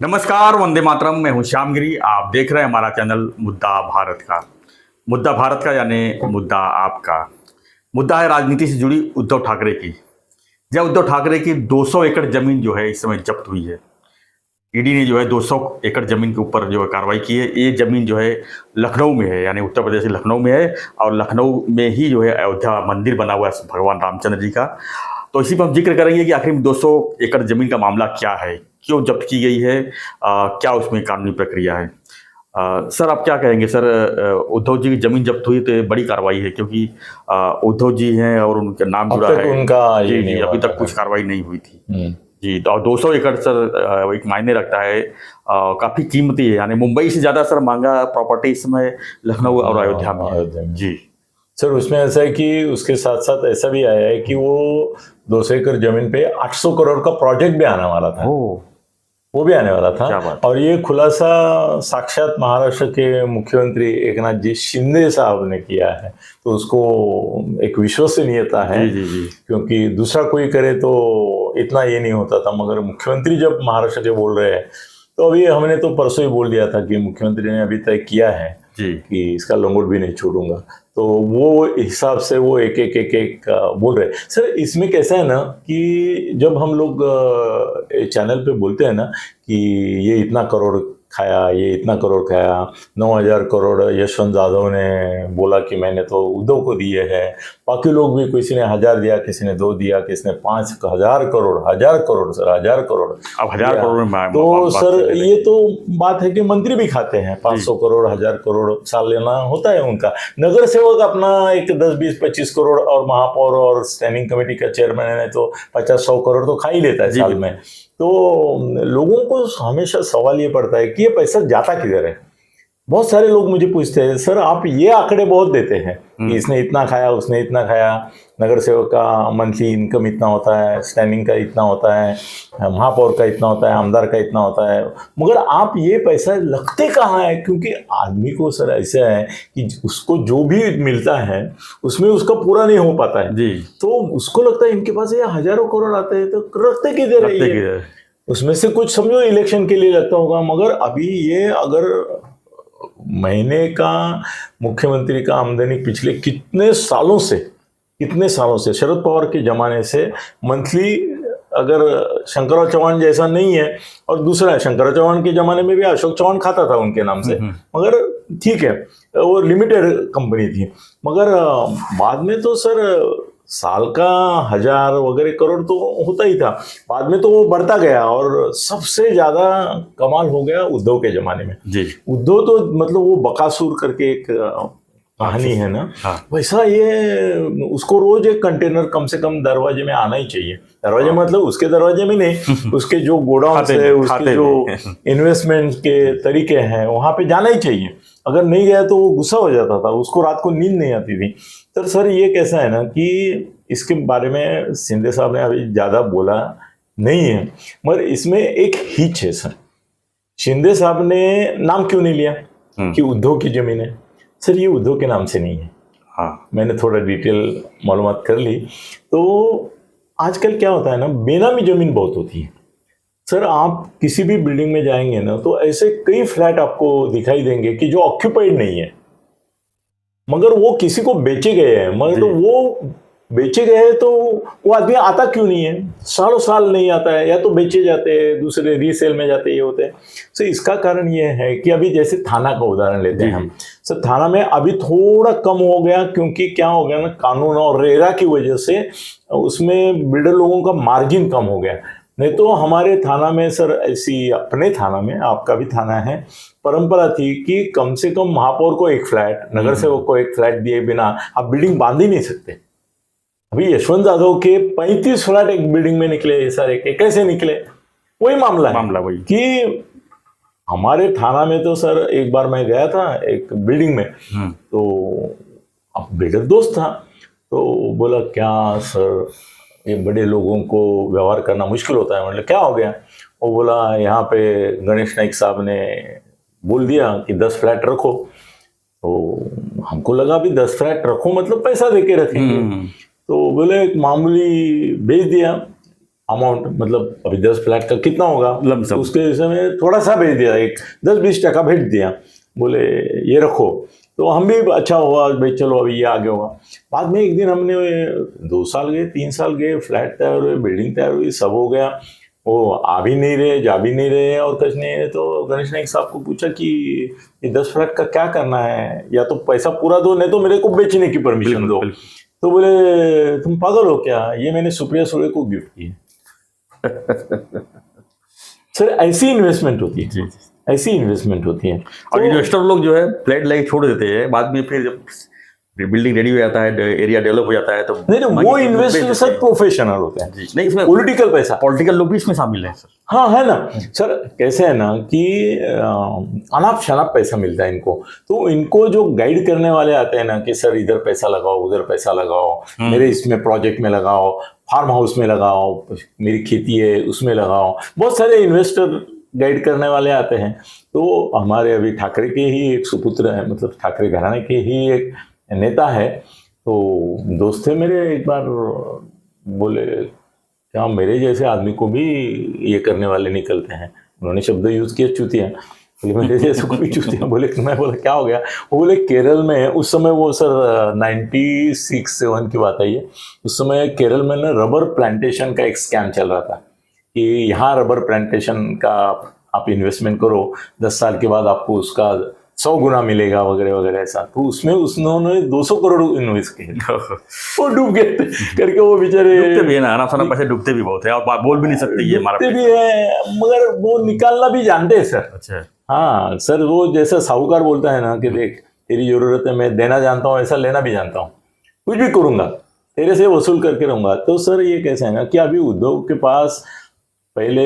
नमस्कार, वंदे मातरम। मैं हूं श्यामगिरी। आप देख रहे हैं हमारा चैनल मुद्दा भारत का यानी मुद्दा आपका। मुद्दा है राजनीति से जुड़ी उद्धव ठाकरे की। जब उद्धव ठाकरे की 200 एकड़ जमीन जो है इस समय जब्त हुई है। ईडी ने जो है 200 एकड़ जमीन के ऊपर जो है कार्रवाई की है। ये जमीन जो है लखनऊ में है, यानी उत्तर प्रदेश के लखनऊ में है। और लखनऊ में ही जो है अयोध्या मंदिर बना हुआ है भगवान रामचंद्र जी का। तो इसी पर हम जिक्र करेंगे कि आखिर 200 एकड़ जमीन का मामला क्या है, क्यों जब्त की गई है, क्या उसमें कानूनी प्रक्रिया है। सर, आप क्या कहेंगे सर? उद्धव जी की जमीन जब्त हुई तो ये बड़ी कार्रवाई है, क्योंकि उद्धव जी हैं और उनका नाम अब जुड़ा तक है। उनका ये जी नहीं जी, हुआ अभी था। तक कुछ कार्रवाई नहीं हुई थी। जी, तो 200 एकड़ सर एक मायने रखता है। काफी कीमती है, यानी मुंबई से ज्यादा सर महंगा प्रॉपर्टी इस समय लखनऊ और अयोध्या में है। अयोध्या में। जी सर, उसमें ऐसा है कि उसके साथ साथ ऐसा भी आया है कि वो 200 एकड़ जमीन पे 800 करोड़ का प्रोजेक्ट भी आने वाला था। ओ, वो भी आने वाला क्या था। बात। और ये खुलासा साक्षात महाराष्ट्र के मुख्यमंत्री एकनाथ जी शिंदे साहब ने किया है। तो उसको एक विश्वसनीयता है। जी जी जी क्योंकि दूसरा कोई करे तो इतना ये नहीं होता था, मगर मुख्यमंत्री जब महाराष्ट्र के बोल रहे हैं तो अभी हमने तो परसों ही बोल दिया था कि मुख्यमंत्री ने अभी तय किया है जी कि इसका लंगोट भी नहीं छोड़ूंगा। तो वो हिसाब से वो एक बोल रहे हैं। सर, इसमें कैसा है ना कि जब हम लोग चैनल पे बोलते हैं ना कि ये इतना करोड़ खाया, ये इतना करोड़ खाया, 9,000 करोड़ यशवंत यादव ने बोला कि मैंने तो उद्धव को दिए हैं। बाकी लोग भी, किसी ने 1,000 दिया, किसी ने 2 दिया, किसी ने 5,000 करोड़, 1,000 करोड़ सर, 1,000 करोड़ अब 1000 करोड़ में तो बात सर चलने लगी। ये तो बात है कि मंत्री भी खाते हैं 500 करोड़, 1,000 करोड़ साल लेना होता है उनका। नगर सेवक अपना एक 10, 20, 25 करोड़, और महापौर और स्टैंडिंग कमेटी का चेयरमैन है तो 50-100 करोड़ तो खा ही लेता है साल में। तो लोगों को हमेशा सवाल ये पड़ता है कि ये पैसा जाता किधर है। बहुत सारे लोग मुझे पूछते हैं, सर आप ये आंकड़े बहुत देते हैं कि इसने इतना खाया, उसने इतना खाया, नगर सेवक का मंथली इनकम इतना होता है, स्टैंडिंग का इतना होता है, महापौर का इतना होता है, आमदार का इतना होता है, मगर आप ये पैसा लगते कहाँ है? क्योंकि आदमी को सर ऐसा है कि उसको जो भी मिलता है उसमें उसका पूरा नहीं हो पाता है। जी, तो उसको लगता है इनके पास ये हजारों करोड़ आते हैं, तो रखते किधर है ये? उसमें से कुछ समझो इलेक्शन के लिए लगता होगा, मगर अभी ये अगर महीने का मुख्यमंत्री का आमदनी पिछले कितने सालों से शरद पवार के जमाने से मंथली, अगर शंकरराव चौहान जैसा नहीं है, और दूसरा है शंकरराव चौहान के जमाने में भी अशोक चौहान खाता था उनके नाम से, मगर ठीक है वो लिमिटेड कंपनी थी। मगर बाद में तो सर साल का 1,000 वगैरह करोड़ तो होता ही था। बाद में तो वो बढ़ता गया और सबसे ज्यादा कमाल हो गया उद्धव के जमाने में। जी उद्धव तो मतलब वो बकासुर करके एक कहानी है ना, वैसा ये उसको रोज एक कंटेनर कम से कम दरवाजे में आना ही चाहिए। दरवाजे मतलब उसके दरवाजे में नहीं, उसके जो गोडाउन है, उसके जो इन्वेस्टमेंट के तरीके हैं, वहां पे जाना ही चाहिए। अगर नहीं गया तो वो गुस्सा हो जाता था, उसको रात को नींद नहीं आती थी। तो सर ये कैसा है ना कि इसके बारे में शिंदे साहब ने अभी ज्यादा बोला नहीं है, मगर इसमें एक हिच है सर। शिंदे साहब ने नाम क्यों नहीं लिया कि उद्धव की जमीन है? सर ये उद्धव के नाम से नहीं है। हाँ, मैंने थोड़ा डिटेल मालूमात कर ली। तो आजकल क्या होता है ना, बेनामी जमीन बहुत होती है। सर आप किसी भी बिल्डिंग में जाएंगे ना तो ऐसे कई फ्लैट आपको दिखाई देंगे कि जो ऑक्यूपाइड नहीं है, मगर वो किसी को बेचे गए हैं। मगर तो वो बेचे गए हैं तो वो आदमी आता क्यों नहीं है? सालों साल नहीं आता है, या तो बेचे जाते हैं, दूसरे रीसेल में जाते ये होते हैं। तो इसका कारण ये है कि अभी जैसे थाना का उदाहरण लेते हैं हम। सर थाना में अभी थोड़ा कम हो गया, क्योंकि क्या हो गया ना, कानून और रेरा की वजह से उसमें बिल्डर लोगों का मार्जिन कम हो गया। नहीं तो हमारे थाना में सर ऐसी, अपने थाना में, आपका भी थाना है, परंपरा थी कि कम से कम महापौर को एक फ्लैट, नगर सेवक को एक फ्लैट दिए बिना आप बिल्डिंग बांध ही नहीं सकते। अभी यशवंत यादव के 35 फ्लैट एक बिल्डिंग में निकले सर, एक कैसे निकले? वही मामला वही कि हमारे थाना में तो सर एक बार मैं गया था एक बिल्डिंग में, तो अब बिल्डर दोस्त था, तो बोला क्या सर ये बड़े लोगों को व्यवहार करना मुश्किल होता है। मतलब क्या हो गया? वो बोला यहाँ पे गणेश नाइक साहब ने बोल दिया कि 10 फ्लैट रखो। तो हमको लगा भी 10 फ्लैट रखो मतलब पैसा दे के रखेंगे। तो बोले एक मामूली बेच दिया। अमाउंट, मतलब अभी 10 फ्लैट का कितना होगा, लमसम। उसके हिसाब में थोड़ा सा भेज दिया, एक 10-20% भेज दिया, बोले ये रखो। तो हम भी अच्छा हुआ भाई, चलो अभी ये आगे होगा। बाद में एक दिन हमने 2 साल गए, 3 साल गए, फ्लैट तैयार हुए, बिल्डिंग तैयार हुई, सब हो गया, वो आ भी नहीं रहे, जा भी नहीं रहे और कुछ नहीं है। तो गणेश नाइक साहब को पूछा कि ये 10 फ्लैट का क्या करना है, या तो पैसा पूरा दो, नहीं तो मेरे को बेचने की परमिशन दो। तो बोले तुम पागल हो क्या, ये मैंने सुप्रिया सुले को गिफ्ट की है। सर ऐसी इन्वेस्टमेंट होती है, जी। ऐसी इन्वेस्टमेंट होती है। और इन्वेस्टर लोग जो है फ्लैट लेके छोड़ देते हैं, बाद में फिर जब बिल्डिंग रेडी हो जाता है, एरिया डेवलप हो जाता है, तो नहीं, वो इन्वेस्टर सब प्रोफेशनल होते हैं। जी, नहीं, इसमें पॉलिटिकल पैसा, पॉलिटिकल लोग भी इसमें शामिल हैं सर। हाँ है ना सर। कैसे है ना कि अनाप शनाप पैसा मिलता है इनको, तो इनको जो गाइड करने वाले आते हैं ना कि सर इधर पैसा लगाओ, उधर पैसा लगाओ, मेरे इसमें प्रोजेक्ट में लगाओ, फार्म हाउस में लगाओ, मेरी खेती है उसमें लगाओ, बहुत सारे इन्वेस्टर गाइड करने वाले आते हैं। तो हमारे अभी ठाकरे के ही एक सुपुत्र है, मतलब ठाकरे घराने के ही एक नेता है, तो दोस्त थे मेरे, एक बार बोले क्या मेरे जैसे आदमी को भी ये करने वाले निकलते हैं, उन्होंने शब्द यूज किया चूतिया, बोले मेरे जैसे को भी चूतिया। बोले, मैं बोला क्या हो गया, वो बोले केरल में उस समय, वो सर 96-7 की बात आई है, उस समय केरल में ना रबर प्लांटेशन का एक स्कैम चल रहा था कि यहाँ रबर प्लांटेशन का आप इन्वेस्टमेंट करो, 10 साल के बाद आपको उसका 100 गुना मिलेगा वगैरह वगैरह ऐसा। तो उसमें उन्होंने 200 करोड़ इन्वेस्ट किए, वो डूब गए करके, वो बेचारे डूबते भी है ना, आना पैसे डूबते भी बहुत है, और बोल भी नहीं सकते ये हमारा डूबते भी है, मगर वो निकालना भी जानते हैं सर। अच्छा, हाँ सर, वो जैसा साहूकार बोलता है ना कि देख तेरी जरूरत है, मैं देना जानता हूँ, ऐसा लेना भी जानता हूँ, कुछ भी करूंगा, तेरे से वसूल करके रहूंगा। तो सर ये कैसा है ना कि अभी उद्योग के पास पहले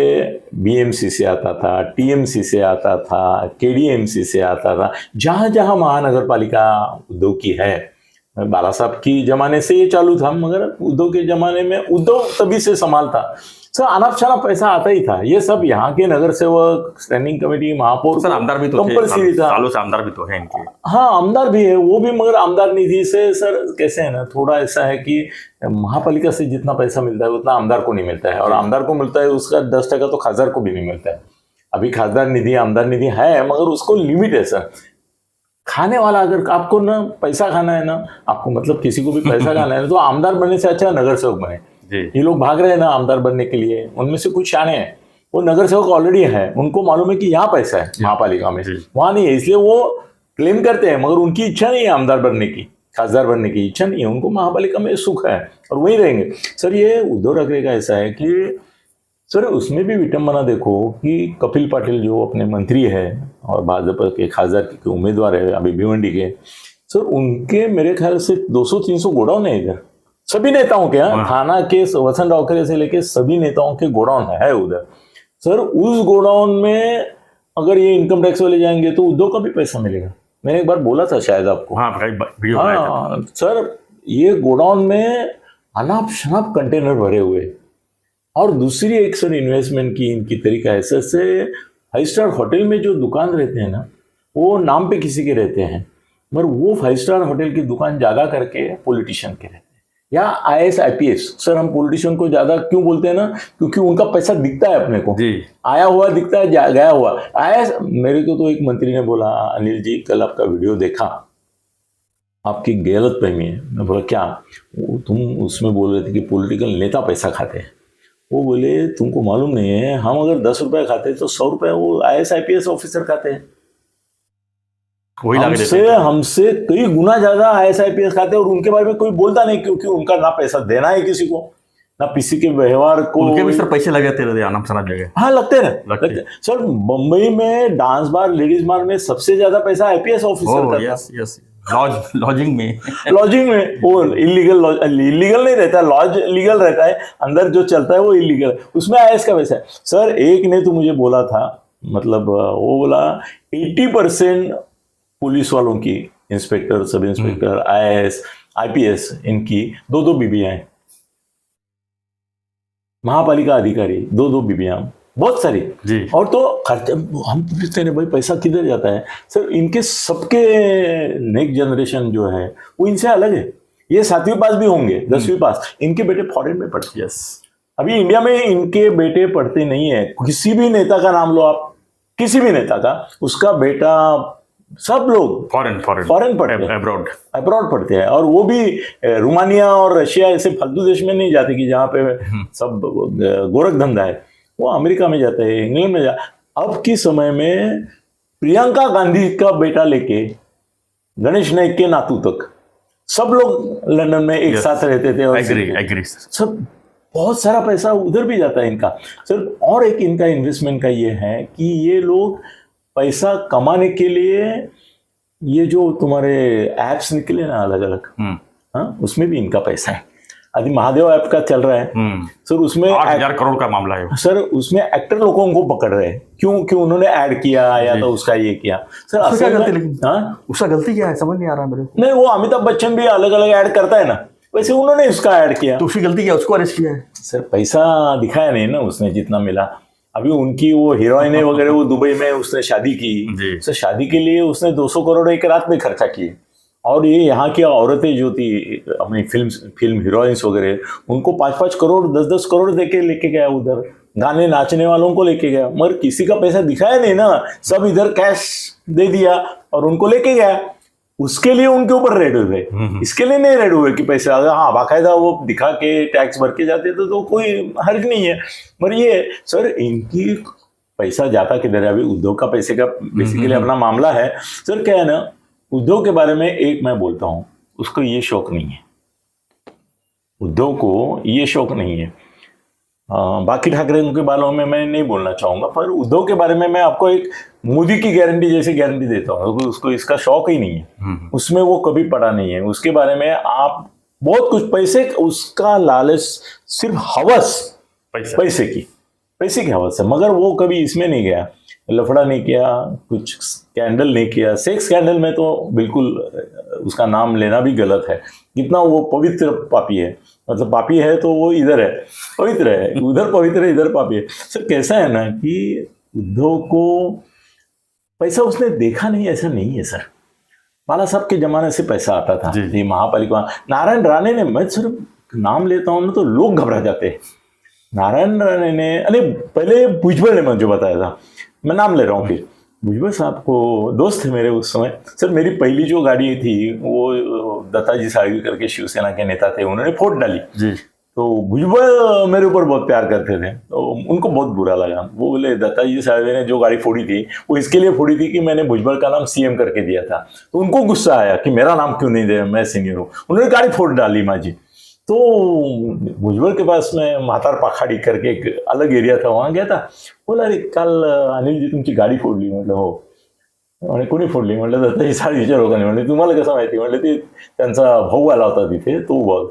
बीएमसी से आता था, टीएमसी से आता था, केडीएमसी से आता था, जहां जहां महानगर पालिका उद्योग की है। बाला साहब की जमाने से ये चालू था, मगर उद्योग के जमाने में उद्योग तभी से संभालता सर, अनाप शनाप पैसा आता ही था। ये सब यहाँ के नगर सेवक, स्टैंडिंग कमेटी, महापौर, सर आमदार भी तो कंपल्सरी था, सालों से आमदार भी तो है इनके। हाँ आमदार भी है वो भी, मगर आमदार निधि से सर कैसे है ना, थोड़ा ऐसा है कि महापालिका से जितना पैसा मिलता है उतना आमदार को नहीं मिलता है, और आमदार को मिलता है उसका 10% तो खासदार को भी नहीं मिलता है। अभी खासदार निधि, आमदार निधि है, मगर उसको लिमिट है सर। खाने वाला, अगर आपको ना पैसा खाना है ना, आपको मतलब किसी को भी पैसा खाना है तो आमदार बनने से अच्छा नगर सेवक बने। ये लोग भाग रहे हैं ना आमदार बनने के लिए, उनमें से कुछ शाने हैं, वो नगर सेवक ऑलरेडी है, उनको मालूम है कि यहाँ पैसा है महापालिका में, वहां नहीं है, इसलिए वो क्लेम करते हैं, मगर उनकी इच्छा नहीं है आमदार बनने की, खासदार बनने की इच्छा नहीं है उनको, महापालिका में सुख है और वहीं रहेंगे। सर ये उद्धव ठाकरे का ऐसा है कि सर उसमें भी विटंबना देखो कि कपिल पाटिल जो अपने मंत्री है और भाजपा के खासदार के उम्मीदवार है अभी भिवंडी के, सर उनके मेरे ख्याल से 200-300 गोडाउन है इधर, सभी नेताओं के, थाना के वसंत डावकरे से लेके सभी नेताओं के गोडाउन है उधर। सर उस गोडाउन में अगर ये इनकम टैक्स वाले जाएंगे तो उद्योग का भी पैसा मिलेगा। मैंने एक बार बोला था शायद आपको, हाँ सर, ये गोडाउन में अनाप शनाप कंटेनर भरे हुए। और दूसरी एक सर इन्वेस्टमेंट की इनकी तरीका है सर, से 5 स्टार होटल में जो दुकान रहते हैं ना, वो नाम पे किसी के रहते हैं, मगर वो 5 स्टार होटल की दुकान ज्यादा करके पॉलिटिशियन के रहते हैं, या IAS IPS। सर हम पॉलिटिशियन को ज्यादा क्यों बोलते हैं ना, क्योंकि उनका पैसा दिखता है अपने को, आया हुआ दिखता है, गया हुआ। IAS, मेरे को तो एक मंत्री ने बोला, अनिल जी कल आपका वीडियो देखा, आपकी गलत फहमी है। मैं बोला क्या, तुम उसमें बोल रहे थे कि पॉलिटिकल नेता पैसा खाते हैं। वो बोले तुमको मालूम नहीं है, हम अगर 10 रुपए खाते तो 100 रुपए वो IAS IPS ऑफिसर खाते हैं, हमसे कई गुना ज्यादा IAS IPS खाते हैं, और उनके बारे में कोई बोलता नहीं, क्योंकि उनका ना पैसा देना है किसी को, ना किसी के व्यवहार को। उनके भी सर पैसे लगे रहते आराम से जगह, हाँ लगते रहे। सर मुंबई में डांस बार, लेडीज बार में सबसे ज्यादा पैसा IPS ऑफिसर का था। लॉजिंग में वो इलीगल नहीं रहता, लॉज लीगल रहता है, अंदर जो चलता है वो इलीगल, उसमें IAS का पैसा है। सर एक ने तो मुझे बोला था, मतलब वो बोला 80% पुलिस वालों की, inspector, sub inspector, IAS IPS, इनकी 2-2 बीबियां हैं, महापालिका अधिकारी 2-2 बीबियां, बहुत सारी जी। और तो खर्चा हम पूछते हैं भाई पैसा किधर जाता है। सर इनके सबके नेक्स्ट जनरेशन जो है वो इनसे अलग है, ये 7वीं पास भी होंगे, 10वीं पास, इनके बेटे फॉरेन में पढ़ते हैं। अभी इंडिया में इनके बेटे पढ़ते नहीं है। किसी भी नेता का नाम लो आप, किसी भी नेता का, उसका बेटा, सब लोग फॉरेन पढ़ते हैं, अब्रॉड पढ़ते हैं। और वो भी रोमानिया और रशिया ऐसे फालतू देश में नहीं जाते कि जहाँ पे सब गोरख धंधा है, वो अमेरिका में जाते हैं, इंग्लैंड में अब की समय में प्रियंका गांधी का बेटा लेके गणेश नाइक के नातू तक सब लोग लंदन में एक साथ रहते थे। और एग्री सब बहुत सारा पैसा उधर भी जाता है इनका सर। और एक इनका इन्वेस्टमेंट का ये है कि ये लोग पैसा कमाने के लिए ये जो तुम्हारे एप्स निकले ना अलग अलग, हाँ, उसमें भी इनका पैसा है। अभी महादेव ऐप का चल रहा है सर, उसमें 8,000 करोड़ का मामला है सर। उसमें एक्टर लोगों को पकड़ रहे हैं, क्यों उन्होंने ऐड किया या तो उसका ये किया सर। उसका गलती, लेकिन उसका गलती क्या है समझ नहीं आ रहा मेरे को। नहीं, वो अमिताभ बच्चन भी अलग अलग ऐड करता है ना, वैसे उन्होंने उसका ऐड किया। तो उसकी गलती क्या, उसको अरेस्ट किया है सर? पैसा दिखाया नहीं ना उसने जितना मिला। अभी उनकी वो हीरोइन वगैरह वो दुबई में उसने शादी की, सर शादी के लिए उसने 200 करोड़ एक रात में खर्चा किए। और ये यहाँ की औरतें जो थी अपनी फिल्म हीरोइंस वगैरह, उनको 5-5 करोड़ 10-10 करोड़ देके लेके गया उधर, गाने नाचने वालों को लेके गया, मगर किसी का पैसा दिखाया नहीं ना, सब इधर कैश दे दिया और उनको लेके गया। उसके लिए उनके ऊपर रेड हुए, इसके लिए नहीं रेड हुए कि पैसा, हाँ बाकायदा वो दिखा के टैक्स भर के जाते तो कोई हर्ज नहीं है। मगर ये सर इनकी पैसा जाता किधर है? अभी उद्योग का पैसे का बेसिकली अपना मामला है सर। क्या है ना, उद्योग के बारे में एक मैं बोलता हूं, उसको ये शौक नहीं है, उद्योग को ये शौक नहीं है। बाकी ठाकरे के बारे में मैं नहीं बोलना चाहूंगा, पर उद्योग के बारे में मैं आपको एक मोदी की गारंटी जैसी गारंटी देता हूँ, उसको इसका शौक ही नहीं है, उसमें वो कभी पड़ा नहीं है। उसके बारे में आप बहुत कुछ पैसे, उसका लालच सिर्फ हवस पैसे की हवस है, मगर वो कभी इसमें नहीं गया, लफड़ा नहीं किया, कुछ स्कैंडल नहीं किया। सेक्स स्कैंडल में तो बिल्कुल उसका नाम लेना भी गलत है, कितना वो पवित्र पापी है। मतलब पापी है तो वो इधर है पवित्र है, उधर पवित्र है, इधर पापी है सर। कैसा है ना कि उद्योग को पैसा उसने देखा नहीं, ऐसा नहीं है सर। बाला साहब के जमाने से पैसा आता था, ये महापालिका नारायण राणे ने, मैं सिर्फ नाम लेता हूँ ना तो लोग घबरा जाते हैं। नारायण राणे ने, अरे पहले भुजबल ने मुझे बताया था, मैं नाम ले रहा हूँ, फिर भुजबल साहब को दोस्त थे मेरे उस समय सर। मेरी पहली जो गाड़ी थी वो दत्ताजी साळवी करके शिवसेना के नेता थे, उन्होंने फोड़ डाली जी। तो भुजबल मेरे ऊपर बहुत प्यार करते थे, तो उनको बहुत बुरा लगा। वो बोले दत्ताजी साळवे ने जो गाड़ी फोड़ी थी वो इसके लिए फोड़ी थी कि मैंने भुजबल का नाम सीएम करके दिया था, तो उनको गुस्सा आया कि मेरा नाम क्यों नहीं दे, मैं सीनियर हूँ। उन्होंने गाड़ी फोड़ डाली माझी। तो भुजबल के पास में म्हातार पाखाड़ी करके एक अलग एरिया था, वहां गया था। बोला अरे काल अनिल जी तुमची गाडी फोडली. म्हटलं हो. आणि कोणी फोडली? म्हटलं दत्ताजी साळवीच्या लोकांनी. म्हटलं तुम्हाला कसं माहिती? म्हटलं ते त्यांचा भाऊ आला होता तिथे, तो बघ.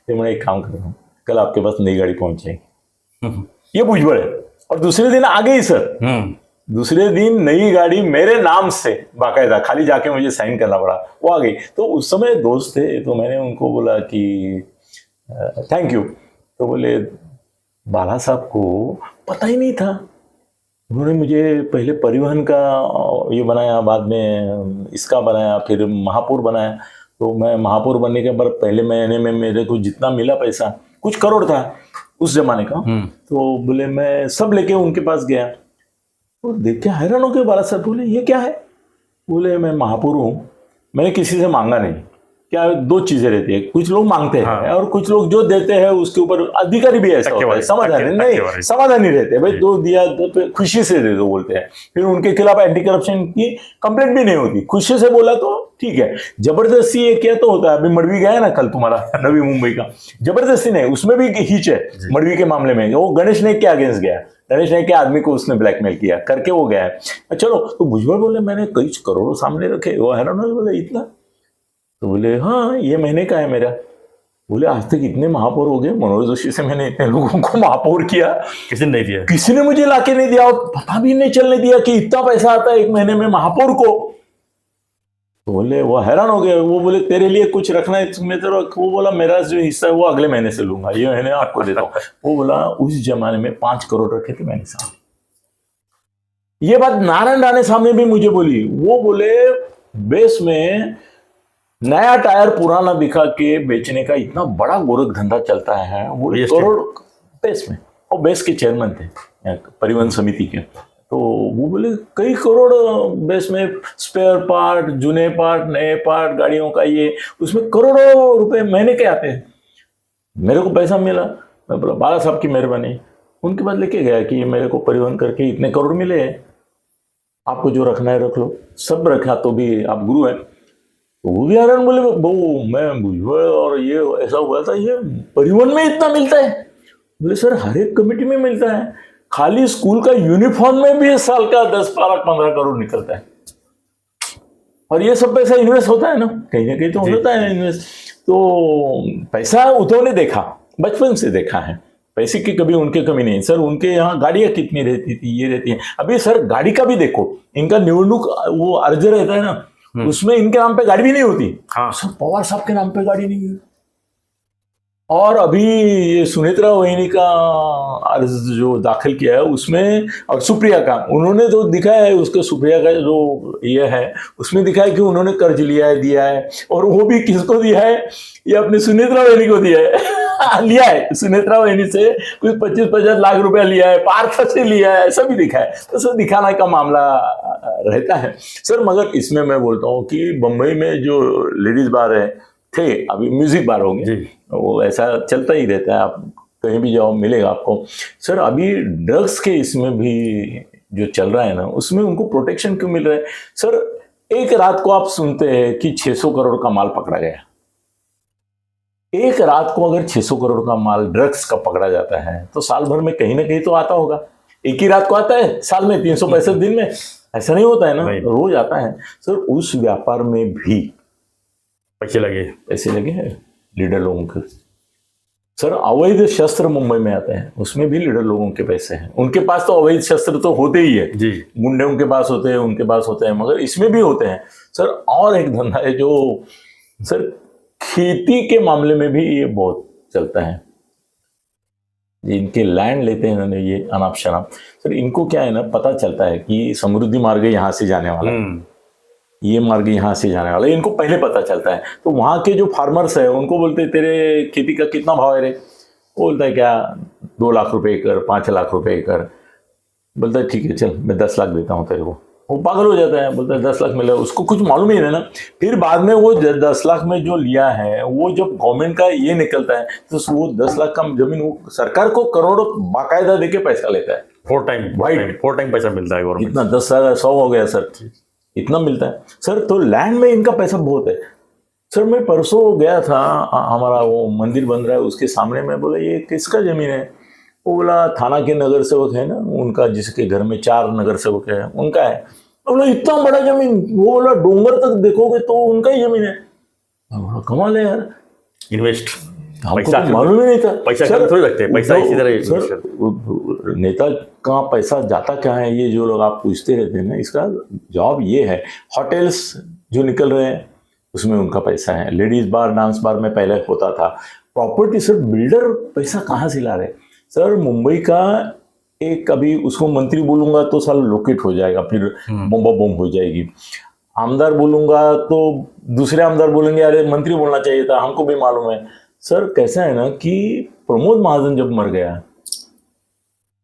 ते म्हणे एक काम करो, कल आपके पास नई गाड़ी पहुंच जाएगी. ये भुजबल है. और दूसरे दिन आ गई सर. दूसरे दिन नई गाड़ी मेरे नाम से बाकायदा, खाली जाके मुझे साइन करना पड़ा, वो आ गई. तो उस समय दोस्त थे, तो मैंने उनको बोला कि थैंक यू. तो बोले बाला साहब को पता ही नहीं था. उन्होंने मुझे पहले परिवहन का ये बनाया, बाद में इसका बनाया, फिर महापौर बनाया. तो मैं महापौर बनने के बाद पहले महीने में मेरे को जितना मिला पैसा, कुछ करोड़ था उस जमाने का, तो बोले मैं सब लेके उनके पास गया. और देख के हैरान हो गए बाला साहब. बोले ये क्या है? बोले मैं महापौर हूँ, मैंने किसी से मांगा नहीं. क्या दो चीजें रहती है, कुछ लोग मांगते हैं और कुछ लोग जो देते हैं उसके ऊपर अधिकारी भी ऐसा होता है, समाधानी नहीं, समाधानी रहते भाई, दो दिया तो खुशी से दे दो बोलते हैं. फिर उनके खिलाफ एंटी करप्शन की कंप्लेंट भी नहीं होती, खुशी से बोला तो ठीक है. जबरदस्ती ये क्या तो होता है. अभी मड़वी गया ना कल तुम्हारा नवी मुंबई का, जबरदस्ती नहीं, उसमें भी हिच है. मड़वी के मामले में वो गणेश नाइक के अगेंस्ट गया, गणेश नाइक के आदमी को उसने ब्लैकमेल किया करके वो गया है. चलो, तो भुजबल बोले मैंने कई करोड़ों सामने रखे. वो हैरान बोले इतना? तो बोले हाँ ये महीने का है मेरा. बोले आज तक इतने महापौर हो गए, मनोज जोशी से मैंने इतने लोगों को महापौर किया, किसी ने नहीं दिया, किसी ने मुझे लाके नहीं दिया, और पता भी नहीं चलने दिया कि इतना पैसा आता है एक महीने में महापौर को. तो बोले वो हैरान हो गए. वो बोले तेरे लिए कुछ रखना है तुम्हें तो रख. वो बोला मेरा जो हिस्सा है वो अगले महीने से लूंगा, ये महीने आपको देता हूँ. वो बोला उस जमाने में 5 करोड़ रखे थे मैंने सामने. ये बात नारायण राणे सामने भी मुझे बोली. वो बोले बेस में नया टायर पुराना दिखा के बेचने का इतना बड़ा गोरख धंधा चलता है. वो करोड़ बेस में, और बेस के चेयरमैन थे परिवहन समिति के। तो वो बोले कई करोड़ बेस में स्पेयर पार्ट, जूने पार्ट, नए पार्ट, गाड़ियों का ये, उसमें करोड़ों रुपए महीने के आते हैं। मेरे को पैसा मिला, मैं बोला बाला साहब की मेहरबानी। उनके बाद लेके गया कि ये मेरे को परिवहन करके इतने करोड़ मिले हैं, आपको जो रखना है रख लो। सब रखा, तो भी आप गुरु हैं। तो वो भी हैरान, बोले वो मैं बुझा और ये ऐसा हुआ था, ये परिवहन में इतना मिलता है? बोले सर हर एक कमेटी में मिलता है, खाली स्कूल का यूनिफॉर्म में भी इस साल का 10, 12, 15 करोड़ निकलता है। और ये सब पैसा इन्वेस्ट होता है ना कहीं तो होता है इन्वेस्ट। तो पैसा उन्होंने देखा, बचपन से देखा है, पैसे की कभी उनके कमी नहीं। सर उनके यहाँ गाड़ियां कितनी रहती थी, ये रहती है। अभी सर गाड़ी का भी देखो, इनका निवडणूक वो अर्ज रहता है ना, उसमें इनके नाम पे गाड़ी भी नहीं होती। हाँ सर पवार साहब के नाम पे गाड़ी नहीं है। और अभी ये सुनेत्रा वहिनी का अर्ज जो दाखिल किया है उसमें, और सुप्रिया का, उन्होंने जो दिखाया है, उसके सुप्रिया का जो ये है उसमें दिखाया कि उन्होंने कर्ज लिया है, दिया है। और वो भी किसको दिया है? ये अपनी सुनेत्रा वहिनी को दिया है लिया है सुनेत्रा वहिनी से कुछ 25-50 लाख रुपया लिया है, पार्थ से लिया है, ऐसा भी दिखा है। तो सर दिखाने का मामला रहता है सर। मगर इसमें मैं बोलता हूँ कि बम्बई में जो लेडीज बार है थे, अभी म्यूजिक बार होंगे, वो ऐसा चलता ही रहता है, आप कहीं भी जाओ मिलेगा आपको। सर अभी ड्रग्स के इसमें भी जो चल रहा है ना, उसमें उनको प्रोटेक्शन क्यों मिल रहा है? सर एक रात को आप सुनते हैं कि 600 करोड़ का माल पकड़ा गया। एक रात को अगर 600 करोड़ का माल ड्रग्स का पकड़ा जाता है तो साल भर में कहीं ना कहीं तो आता होगा। एक ही रात को आता है, साल में 365 दिन में ऐसा नहीं होता है ना, रोज आता है। सर उस व्यापार में भी पैसे लगे हैं लीडर लोगों के। सर अवैध शस्त्र मुंबई में आते हैं, उसमें भी लीडर लोगों के पैसे हैं। उनके पास तो अवैध शस्त्र तो होते ही है जी, गुंडे उनके पास होते हैं, उनके पास होते हैं, मगर इसमें भी होते हैं। सर और एक धंधा है जो सर खेती के मामले में भी ये बहुत चलता है। इनके लैंड लेते हैं ना ये अनाप शनाप। सर इनको क्या है ना, पता चलता है कि समृद्धि मार्ग यहाँ से जाने वाला है, ये मार्ग यहाँ से जाने वाला है, इनको पहले पता चलता है। तो वहाँ के जो फार्मर्स है उनको बोलते हैं तेरे खेती का कितना भाव है रे? वो बोलता है क्या 2 लाख रुपए एकड़, 5 लाख रुपए एकड़। बोलता है ठीक है चल मैं 10 लाख देता हूँ तेरे को। वो पागल हो जाता है, बोलता है 10 लाख मिला, उसको कुछ मालूम ही नहीं ना। फिर बाद में वो 10 लाख में जो लिया है, वो जब गवर्नमेंट का ये निकलता है तो वो 10 लाख का जमीन वो सरकार को करोड़ों बाकायदा देके पैसा लेता है। 4 टाइम पैसा मिलता है गवर्नमेंट। इतना 10,100 हो गया सर, इतना मिलता है सर। तो लैंड में इनका पैसा बहुत है सर। मैं परसों गया था, हमारा वो मंदिर बन रहा है उसके सामने, मैं बोला ये किसका जमीन है? वो बोला थाना के नगर सेवक है ना उनका, जिसके घर में 4 नगर सेवक है, उनका है। मैं बोला इतना बड़ा जमीन? वो बोला डोंगर तक देखोगे तो उनका ही जमीन है। मैं बोला कमाल है यार, इन्वेस्ट हमको तो मालूम ही नहीं था। पैसा थोड़ी रखते हैं, पैसा इसी तरह सर नेता का पैसा जाता क्या है, ये जो लोग आप पूछते रहते हैं ना, इसका जवाब ये है, होटल्स जो निकल रहे हैं उसमें उनका पैसा है। लेडीज बार, डांस बार में पहले होता था। प्रॉपर्टी सर, बिल्डर पैसा कहाँ से ला रहे सर? मुंबई का एक, अभी उसको मंत्री बोलूंगा तो साल लोकेट हो जाएगा, फिर बम्बा बम हो जाएगी। आमदार बोलूंगा तो दूसरे आमदार बोलेंगे अरे मंत्री बोलना चाहिए था, हमको भी मालूम है। सर कैसा है ना कि प्रमोद महाजन जब मर गया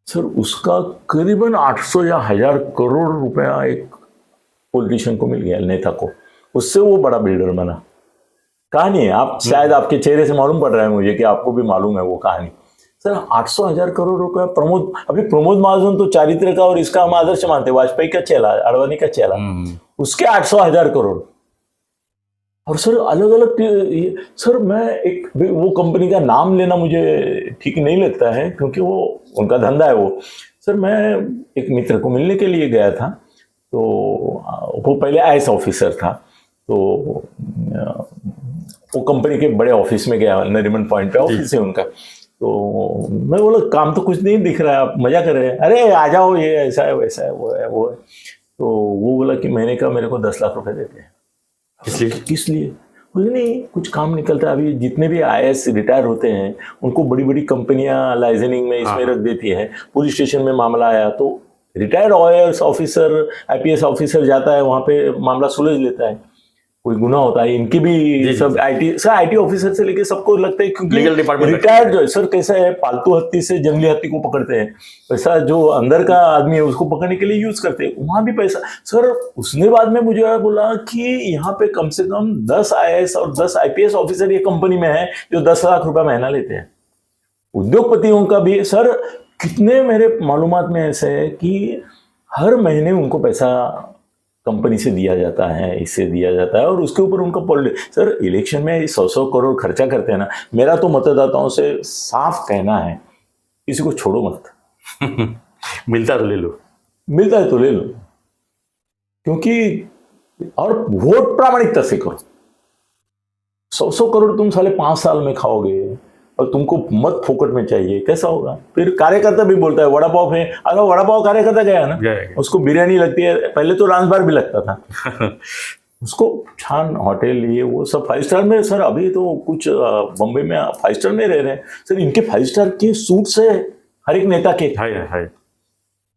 सर, उसका करीबन 800 या 1000 करोड़ रुपया एक पॉलिटिशियन को मिल गया, नेता को। उससे वो बड़ा बिल्डर बना। कहानी है, आप शायद आपके चेहरे से मालूम पड़ रहा है मुझे कि आपको भी मालूम है वो कहानी। सर 800,000 करोड़ रुपया प्रमोद महाजन तो चारित्र का और इसका हम आदर्श मानते, वाजपेयी का चेला, अडवाणी का चेला, उसके 800,000 करोड़। और सर अलग अलग सर, मैं एक वो कंपनी का नाम लेना मुझे ठीक नहीं लगता है क्योंकि वो उनका धंधा है वो। सर मैं एक मित्र को मिलने के लिए गया था, तो वो पहले आईएएस ऑफिसर था, तो वो कंपनी के बड़े ऑफिस में गया, नरीमन पॉइंट पे ऑफिस है उनका। तो मैं बोला काम तो कुछ नहीं दिख रहा है, आप मजा कर रहे हैं, अरे आ जाओ, ये ऐसा है वैसा है वो है वो है। तो वो बोला कि महीने का मेरे को 10 लाख रुपए देते हैं। किस लिए? बोले नहीं कुछ काम निकलता है। अभी जितने भी आईएएस रिटायर होते हैं उनको बड़ी बड़ी कंपनियां लाइजनिंग में इसमें रख देती है। पुलिस स्टेशन में मामला आया तो retired IAS officer, IPS officer जाता है वहाँ पे, मामला सुलझ लेता है। कोई गुना होता है, इनकी भी सब आईटी ऑफिसर से लेके सबको लगता है, क्योंकि लीगल डिपार्टमेंट रिटायर्ड जो है सर, कैसा है, पालतू हत्ती से जंगली हत्ती को पकड़ते हैं, पैसा जो अंदर का आदमी है उसको पकड़ने के लिए यूज करते हैं, वहां भी पैसा। सर उसने बाद में मुझे बोला कि यहाँ पे कम से कम 10 IAS और 10 IPS ऑफिसर ये कंपनी में है जो 10 लाख रुपया महीना लेते हैं। उद्योगपतियों का भी सर कितने मेरे मालूमात में ऐसे है कि हर महीने उनको पैसा कंपनी से दिया जाता है, इससे दिया जाता है, और उसके ऊपर उनका सर इलेक्शन में 100 करोड़ खर्चा करते हैं ना। मेरा तो मतदाताओं से साफ कहना है, किसी को छोड़ो मत। मिलता तो ले लो, मिलता है तो ले लो, क्योंकि और वोट प्रामाणिकता से करो। 100 करोड़ तुम साले 5 साल में खाओगे और तुमको मत फोकट में चाहिए, कैसा होगा? फिर कार्यकर्ता भी बोलता है वड़ा पाव है, अगर वड़ा पाव कार्यकर्ता गया ना, उसको बिरयानी लगती है, पहले तो रांझ बार भी लगता था उसको छान होटल ये वो सब 5 स्टार में। सर अभी तो कुछ बम्बई में 5 स्टार में रह रहे हैं सर, इनके 5 स्टार के सूट्स है हर एक नेता के, है।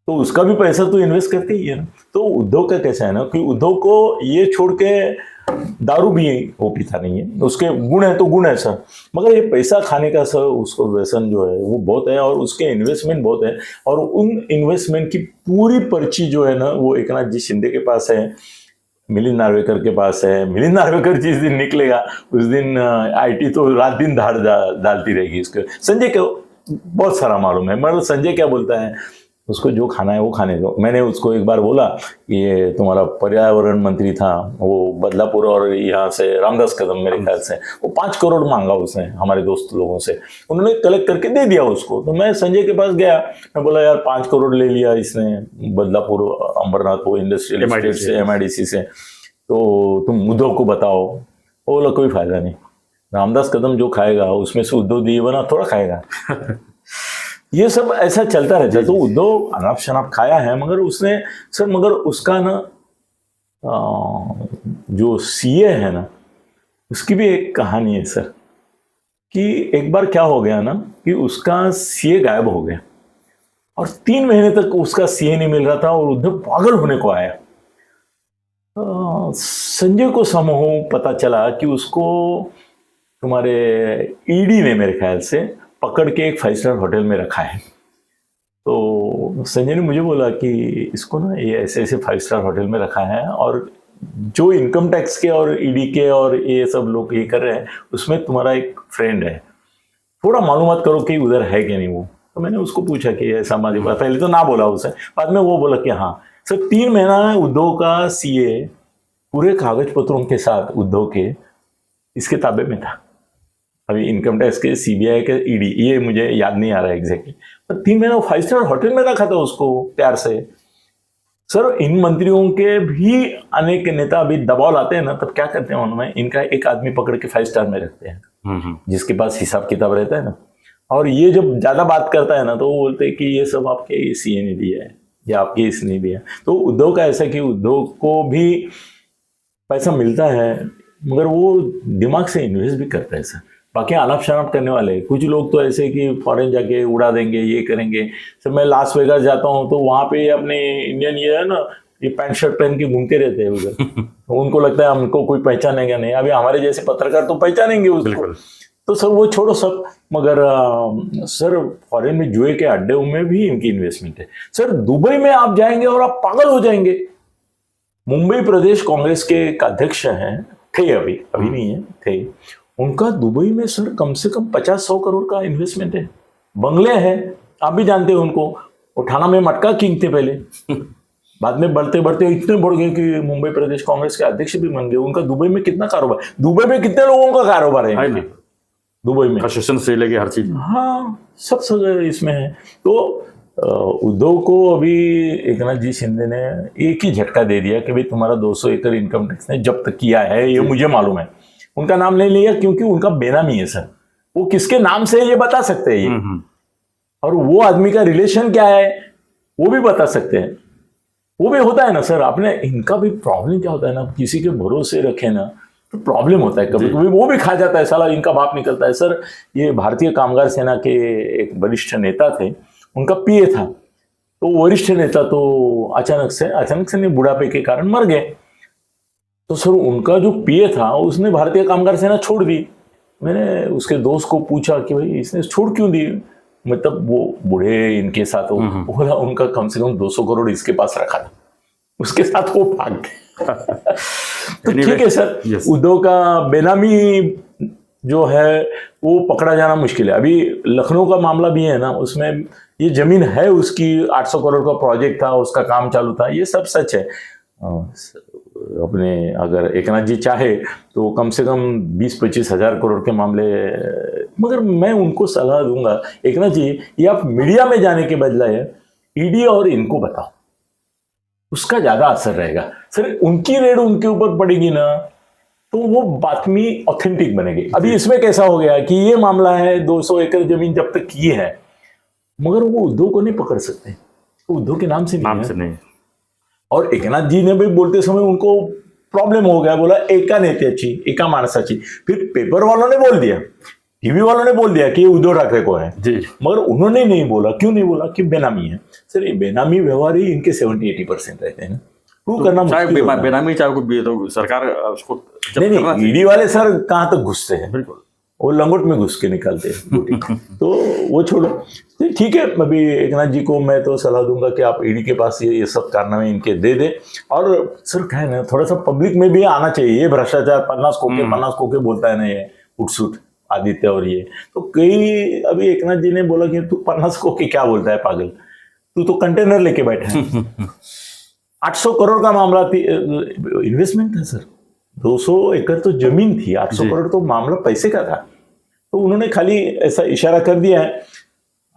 तो उसका भी पैसा तो इन्वेस्ट करते ही है ना। तो उद्धव का कैसा है ना कि उद्धव को ये छोड़ के दारू भी वो पीता नहीं है, उसके गुण है तो गुण है सर, मगर ये पैसा खाने का सर उसको व्यसन जो है वो बहुत है, और उसके इन्वेस्टमेंट बहुत है, और उन इन्वेस्टमेंट की पूरी पर्ची जो है ना वो एकनाथ जी शिंदे के पास है, मिलिंद नार्वेकर के पास है। मिलिंद नार्वेकर जिस दिन निकलेगा उस दिन IT तो रात दिन धाड़ डालती रहेगी इसको। संजय को बहुत सारा मालूम है, मतलब संजय क्या बोलता है, उसको जो खाना है वो खाने दो। मैंने उसको एक बार बोला, ये तुम्हारा पर्यावरण मंत्री था वो बदलापुर और यहाँ से रामदास कदम मेरे ख्याल से, वो 5 करोड़ मांगा उसने हमारे दोस्त लोगों से, उन्होंने कलेक्ट करके दे दिया उसको। तो मैं संजय के पास गया, मैं बोला यार 5 करोड़ ले लिया इसने बदलापुर अंबरनाथ वो इंडस्ट्रियल एस्टेट से MIDC से, तो तुम उद्धव को बताओ। वो बोला कोई फायदा नहीं, रामदास कदम जो खाएगा उसमें से उद्धव दिए बना थोड़ा खाएगा ये सब ऐसा चलता रहता है। तो उद्धव अनाप शनाप खाया है, मगर उसने सर, मगर उसका ना जो CA है ना, उसकी भी एक कहानी है सर, कि एक बार क्या हो गया ना कि उसका CA गायब हो गया और 3 महीने तक उसका CA नहीं मिल रहा था, और उद्धव पागल होने को आया। संजय को समूह पता चला कि उसको तुम्हारे ED ने मेरे ख्याल से पकड़ के एक 5 स्टार होटल में रखा है। तो संजय ने मुझे बोला कि इसको ना ये ऐसे ऐसे 5 स्टार होटल में रखा है, और जो इनकम टैक्स के और ED के और ये सब लोग ये कर रहे हैं उसमें तुम्हारा एक फ्रेंड है, थोड़ा मालूमात करो कि उधर है कि नहीं वो। तो मैंने उसको पूछा कि ऐसा मालूम, पहले तो ना बोला उसे, बाद में वो बोला कि हाँ सर। 3 महीना उद्धव का CA पूरे कागज पत्रों के साथ उद्धव के इसके ताबे में था। अभी इनकम टैक्स के, CBI के, ED ये मुझे याद नहीं आ रहा है एग्जैक्टली, पर 3 महीना 5 स्टार होटल में रखा था उसको प्यार से। सर इन मंत्रियों के भी अनेक नेता अभी दबाव लाते हैं ना, तब क्या करते हैं उनमें, इनका एक आदमी पकड़ के 5 स्टार में रखते हैं जिसके पास हिसाब किताब रहता है ना, और ये जब ज्यादा बात करता है ना तो वो बोलते हैं कि ये सब आपके CA ने दिया है या आपके इसने नहीं दिया। तो उद्धव का ऐसा कि उद्धव को भी पैसा मिलता है, मगर वो दिमाग से इन्वेस्ट भी करता है सर। बाकी अनाप शनाप करने वाले कुछ लोग तो ऐसे कि फॉरेन जाके उड़ा देंगे, ये करेंगे सर। मैं लास वेगास जाता हूँ तो वहाँ पे अपने इंडियन ये है ना, ये पैंट शर्ट पहन के घूमते रहते हैं उधर तो उनको लगता है हमको कोई पहचानेगा नहीं। अभी हमारे जैसे पत्रकार तो पहचानेंगे उसको, तो सर वो छोड़ो सब। मगर सर फॉरेन में जुए के अड्डे में भी इनकी इन्वेस्टमेंट है सर। दुबई में आप जाएंगे और आप पागल हो जाएंगे। मुंबई प्रदेश कांग्रेस के एक अध्यक्ष हैं, थे, अभी नहीं है, थे, उनका दुबई में सर कम से कम 50-100 करोड़ का इन्वेस्टमेंट है, बंगले हैं, आप भी जानते हैं उनको। उठाना में मटका किंग थे पहले बाद में बढ़ते बढ़ते इतने बढ़ गए कि मुंबई प्रदेश कांग्रेस के अध्यक्ष भी बन गए। उनका दुबई में कितना कारोबार, दुबई में कितने लोगों का कारोबार है दुबई में, कंस्ट्रक्शन से लेके हर चीज, हाँ सब सब इसमें है। तो उद्धव को अभी एकनाथ जी शिंदे ने एक ही झटका दे दिया कि भाई तुम्हारा 200 एकड़ इनकम टैक्स ने जब्त किया है, ये मुझे मालूम है। उनका नाम नहीं लिया क्योंकि उनका बेनामी है सर, वो किसके नाम से ये बता सकते हैं ये, और वो आदमी का रिलेशन क्या है वो भी बता सकते हैं। वो भी होता है ना सर, आपने इनका भी प्रॉब्लम क्या होता है ना, किसी के भरोसे रखे ना तो प्रॉब्लम होता है कभी कभी, वो भी खा जाता है साला, इनका बाप निकलता है सर। ये भारतीय कामगार सेना के एक वरिष्ठ नेता थे, उनका PA था, तो वरिष्ठ नेता तो अचानक से नहीं, बुढ़ापे के कारण मर गए। तो सर उनका जो पीए था उसने भारतीय कामगार सेना छोड़ दी। मैंने उसके दोस्त को पूछा कि भाई इसने छोड़ क्यों दी, मतलब वो बूढ़े इनके साथ हो, बोला उनका कम से कम 200 करोड़ इसके पास रखा था, उसके साथ वो भाग गए। तो ठीक है सर, उद्धव का बेनामी जो है वो पकड़ा जाना मुश्किल है। अभी लखनऊ का मामला भी है ना, उसमें ये जमीन है उसकी, 800 करोड़ का प्रोजेक्ट था, उसका काम चालू था, ये सब सच है। अपने अगर एकनाथ जी चाहे तो कम से कम 20-25 हजार करोड़ के मामले, मगर मैं उनको सलाह दूंगा एकनाथ जी, ये आप मीडिया में जाने के बदले ईडी और इनको बताओ, उसका ज्यादा असर रहेगा। सर उनकी रेड उनके ऊपर पड़ेगी ना तो वो बातमी ऑथेंटिक बनेगी। अभी इसमें कैसा हो गया कि ये मामला है 200 एकड़ जमीन जब तक की है, मगर वो उद्धव को नहीं पकड़ सकते, उद्धव के नाम से नहीं। और एकनाथ जी ने भी बोलते समय उनको प्रॉब्लम हो गया, बोला एका नेत्याची एका माणसाची, फिर पेपर वालों ने बोल दिया, टीवी वालों ने बोल दिया कि ये उद्धव ठाकरे को है जी, मगर उन्होंने नहीं बोला। क्यों नहीं बोला? कि बेनामी है। सर ये बेनामी व्यवहार ही इनके 70-80% रहते हैं ना, प्रूव करना मुश्किल होता है। बेनामी चाहे तो सरकार उसको नहीं, ईडी वाले सर कहाँ तक घुसते हैं, बिल्कुल वो लंगोट में घुस के निकालते हैं। तो वो छोड़ो, ठीक है। अभी एकनाथ जी को मैं तो सलाह दूंगा कि आप ईडी के पास ये सब कारनामे इनके दे दे। और सर क्या है ना, थोड़ा सा पब्लिक में भी आना चाहिए। ये भ्रष्टाचार 50 खोके बोलता है ना ये उठसूट आदित्य, और ये तो कई, अभी एकनाथ जी ने बोला कि तू 50 खोके क्या बोलता है पागल, तू तो कंटेनर लेके बैठा है। 800 करोड़ का मामला थी, इन्वेस्टमेंट था सर, 200 एकड़ तो जमीन थी, 800 करोड़ तो मामला पैसे का था। तो उन्होंने खाली ऐसा इशारा कर दिया है।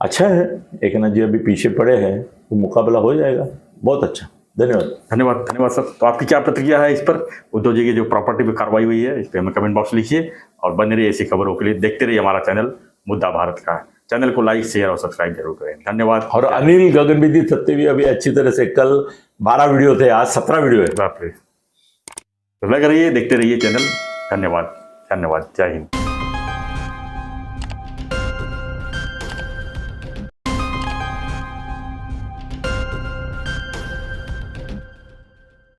अच्छा है, एकनाथ जी अभी पीछे पड़े हैं, तो मुकाबला हो जाएगा। बहुत अच्छा, धन्यवाद। धन्यवाद सर। तो आपकी क्या प्रतिक्रिया है इस पर, उद्धव जी की जो प्रॉपर्टी पे कार्रवाई हुई है, इस पर हमें कमेंट बॉक्स लिखिए, और बने रहिए ऐसी खबरों के लिए, देखते रहिए हमारा चैनल मुद्दा भारत का। चैनल को लाइक, शेयर और सब्सक्राइब जरूर करें। धन्यवाद। और अनिल गगनविधि सत्य भी अभी अच्छी तरह से, कल 12 वीडियो थे, आज 17 वीडियो है। बाप रे। तो लगे रहिए, देखते रहिए चैनल। धन्यवाद, जय हिंद।